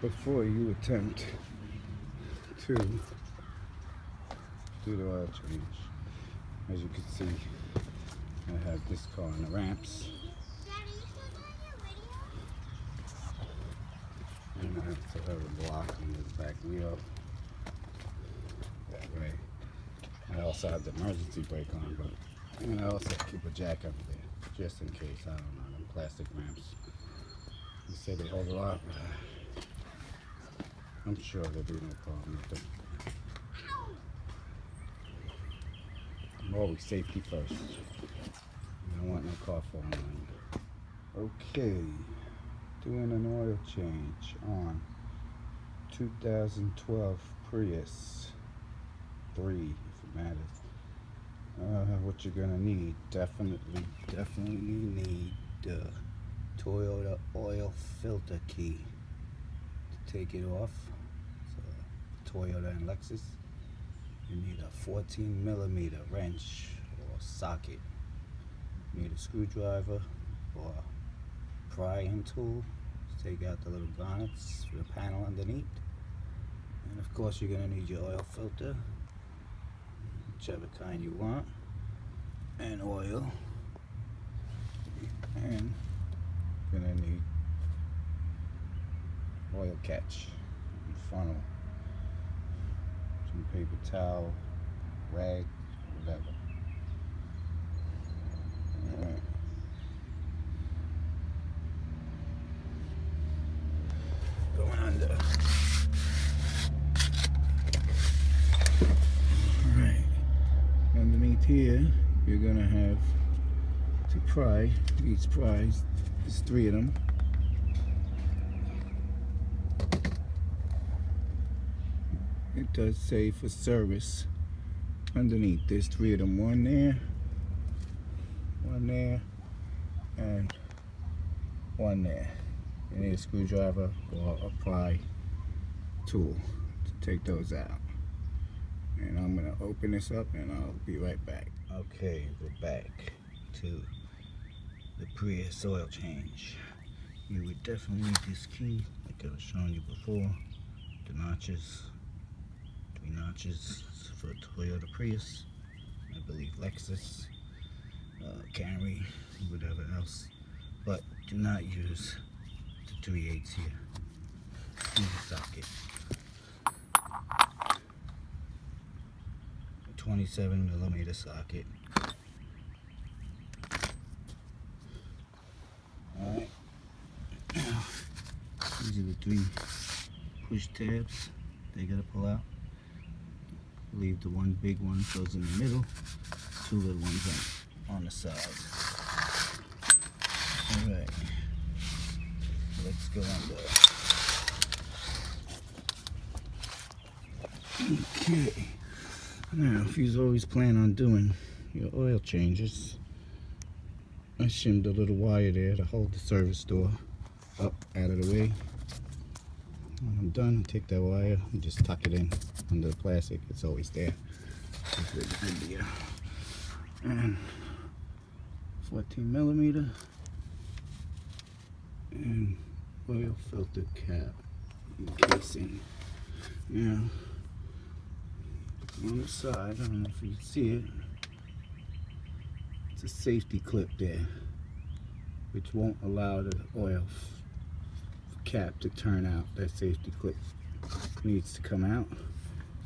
before you attempt to do the oil change. As you can see, I have this car on the ramps, and I have to have a block on the back wheel. That way, I also have the emergency brake on, but and I also keep a jack up there just in case. I don't know, them plastic ramps. You say they hold a lot, but I'm sure there'll be no problem with them. Always safety first. You don't want no car falling on you. Okay, doing an oil change on 2012 Prius 3, if it matters. What you're gonna need, definitely need the Toyota oil filter key to take it off. So Toyota and Lexus. You need a 14mm wrench or socket. You need a screwdriver or a prying tool to take out the little garnets for the panel underneath. And of course you're going to need your oil filter, whichever kind you want, and oil. And you're going to need oil catch and funnel. Some paper towel, rag, whatever. Alright. Going under. Alright. Underneath here, you're gonna have to pry. Each pries, there's 3 of them. It does say for service underneath. There's 3 of them. One there, and one there. You need a screwdriver or a pry tool to take those out. And I'm gonna open this up and I'll be right back. Okay, we're back to the Prius oil change. You would definitely need this key, like I was showing you before. The notches. 3 notches for Toyota Prius, I believe Lexus, Camry, whatever else. But do not use the 3/8 here. Use the socket. 27mm socket. Alright. Now, these are the 3 push tabs they gotta pull out. I believe the one big one goes in the middle, 2 little ones on the side. Alright, let's go under. Okay, now if you always plan on doing your oil changes, I shimmed a little wire there to hold the service door up out of the way. When I'm done, I take that wire and just tuck it in under the plastic. It's always there. That's a good idea. And 14mm and oil filter cap and casing. Now, on the side, I don't know if you can see it, it's a safety clip there, which won't allow the oil cap to turn out. That safety clip needs to come out.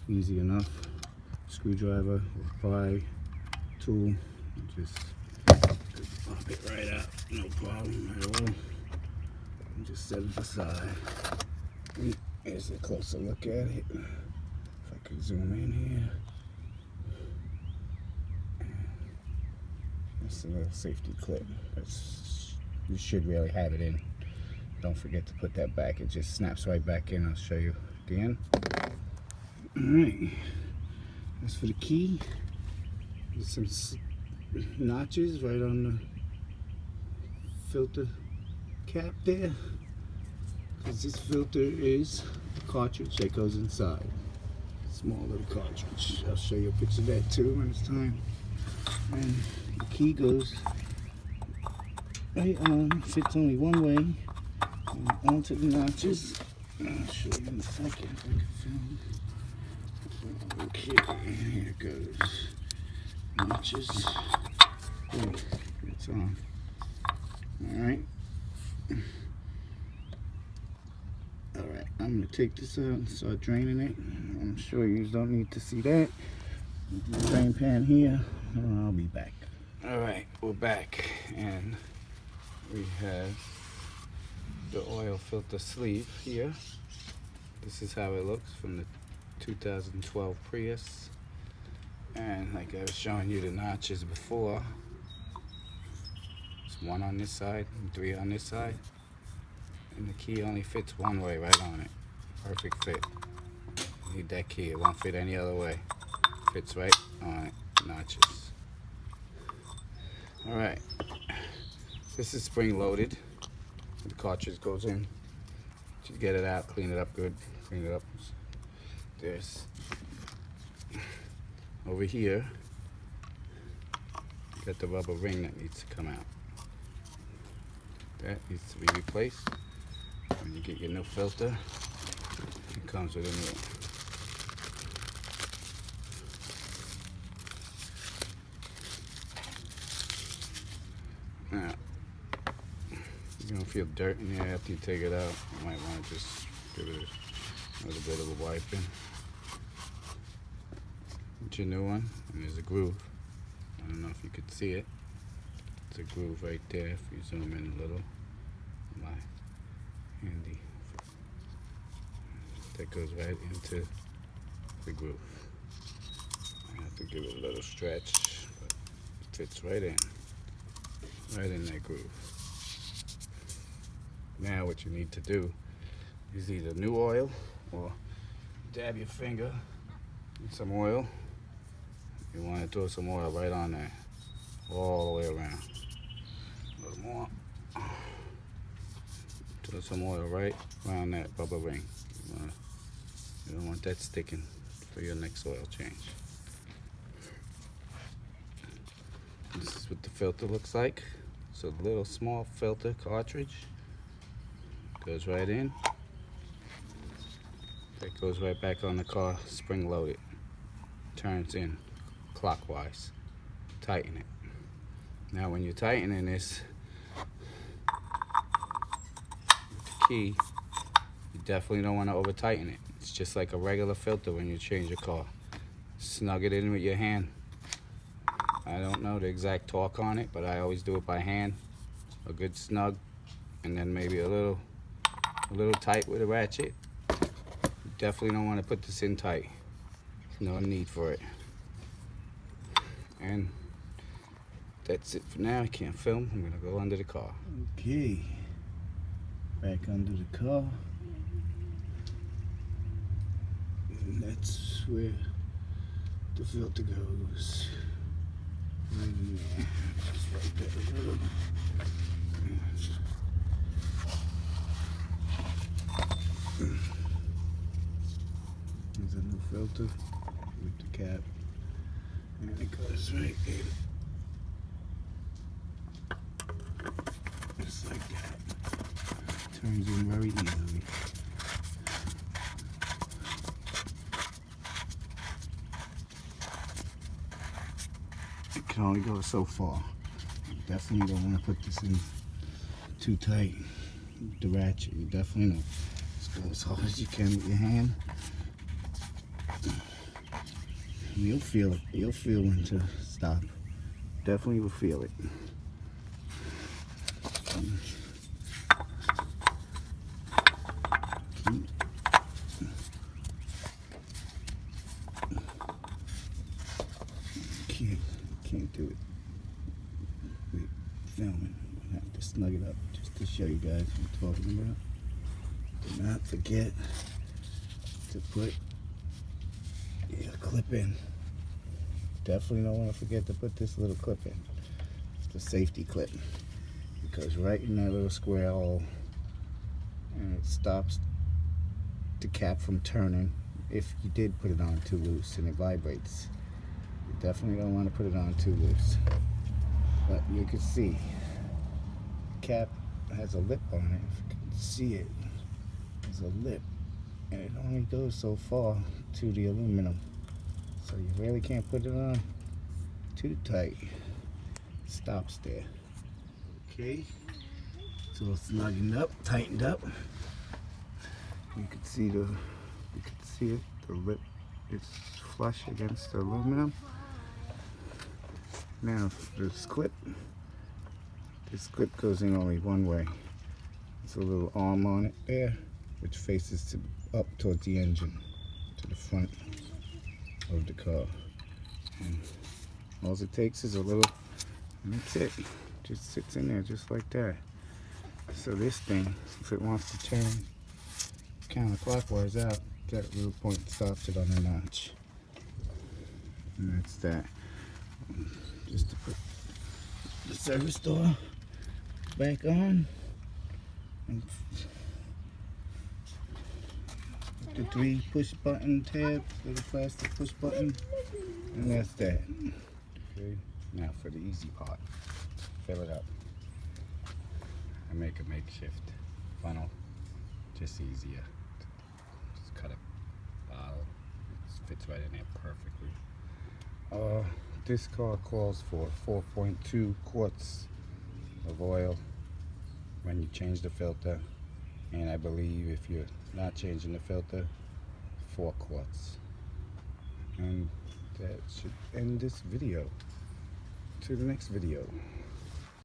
Easy enough. Screwdriver, pry tool, just pop it right out. No problem at all. And just set it aside. And here's a closer look at it. If I could zoom in here. That's a little safety clip. You should really have it in. Don't forget to put that back. It just snaps right back in. I'll show you again. Alright. As for the key, there's some notches right on the filter cap there. Because this filter is a cartridge that goes inside. Small little cartridge. I'll show you a picture of that too when it's time. And the key goes right on, fits only one way. Onto the notches I'll show you in a second if I can film. Okay, here it goes. Notches. Oh, it's on. Alright. Alright, I'm going to take this out and start draining it. I'm sure you don't need to see that. Drain pan here, and I'll be back. Alright, we're back, and we have the oil filter sleeve here. This is how it looks from the 2012 Prius. And like I was showing you the notches before, it's 1 on this side and 3 on this side. And the key only fits one way, right on it. Perfect fit. You need that key, it won't fit any other way. Fits right on it, notches. Alright, this is spring loaded. The cartridge goes in. To get it out, clean it up good, clean it up. There's, over here, you got the rubber ring that needs to come out. That needs to be replaced. When you get your new filter, it comes with a new one. Now, you're going to feel dirt in there after you take it out. You might want to just give it a little bit of a wiping. It's your new one, and there's a groove. I don't know if you could see it. It's a groove right there if you zoom in a little. My handy. That goes right into the groove. I have to give it a little stretch, but it fits right in that groove. Now what you need to do is either new oil or dab your finger in some oil. You want to throw some oil right on there, all the way around. A little more. Throw some oil right around that rubber ring. You don't want that sticking for your next oil change. This is what the filter looks like. So the little small filter cartridge goes right in. That goes right back on the car, spring loaded. Turns in clockwise. Tighten it. Now when you're tightening this with the key, you definitely don't want to over tighten it. It's just like a regular filter when you change your car. Snug it in with your hand. I don't know the exact torque on it, but I always do it by hand. A good snug, and then maybe a little tight with a ratchet. You definitely don't want to put this in tight. There's no need for it. And that's it for now. I can't film. I'm gonna go under the car. Okay, back under the car. And that's where the filter goes. Right in there. Just right there. There's a new filter with the cap. And it goes right in. Just like that. Turns in very easily. It can only go so far. You definitely don't want to put this in too tight. The ratchet, you definitely know. Just go as hard as you can with your hand. You'll feel it. You'll feel when to stop. Definitely will feel it. Can't do it with filming. I have to snug it up just to show you guys what I'm talking about. Do not forget to put your clip in. Definitely don't want to forget to put this little clip in. It's the safety clip. Because right in that little square hole, and it stops the cap from turning if you did put it on too loose and it vibrates. You definitely don't want to put it on too loose. But you can see the cap has a lip on it. If you can see it, there's a lip, and it only goes so far to the aluminum, so you really can't put it on too tight. It stops there. Okay, so it's snuggened up, tightened up. You can see it. The lip is flush against the aluminum. Now this clip goes in only one way. There's a little arm on it there, which faces up towards the engine, to the front of the car. And all it takes is a little, and that's it. Just sits in there just like that. So this thing, if it wants to turn counterclockwise out, that little point stops it on a notch. And that's that. Just to put the service door back on, and the 3 push button tabs, little plastic push button, and that's that. Okay, now for the easy part, fill it up. I make a makeshift funnel, just easier. Just cut a bottle, it fits right in there perfectly. This car calls for 4.2 quarts of oil when you change the filter, and I believe if you're not changing the filter, 4 quarts. And that should end this video. To the next video.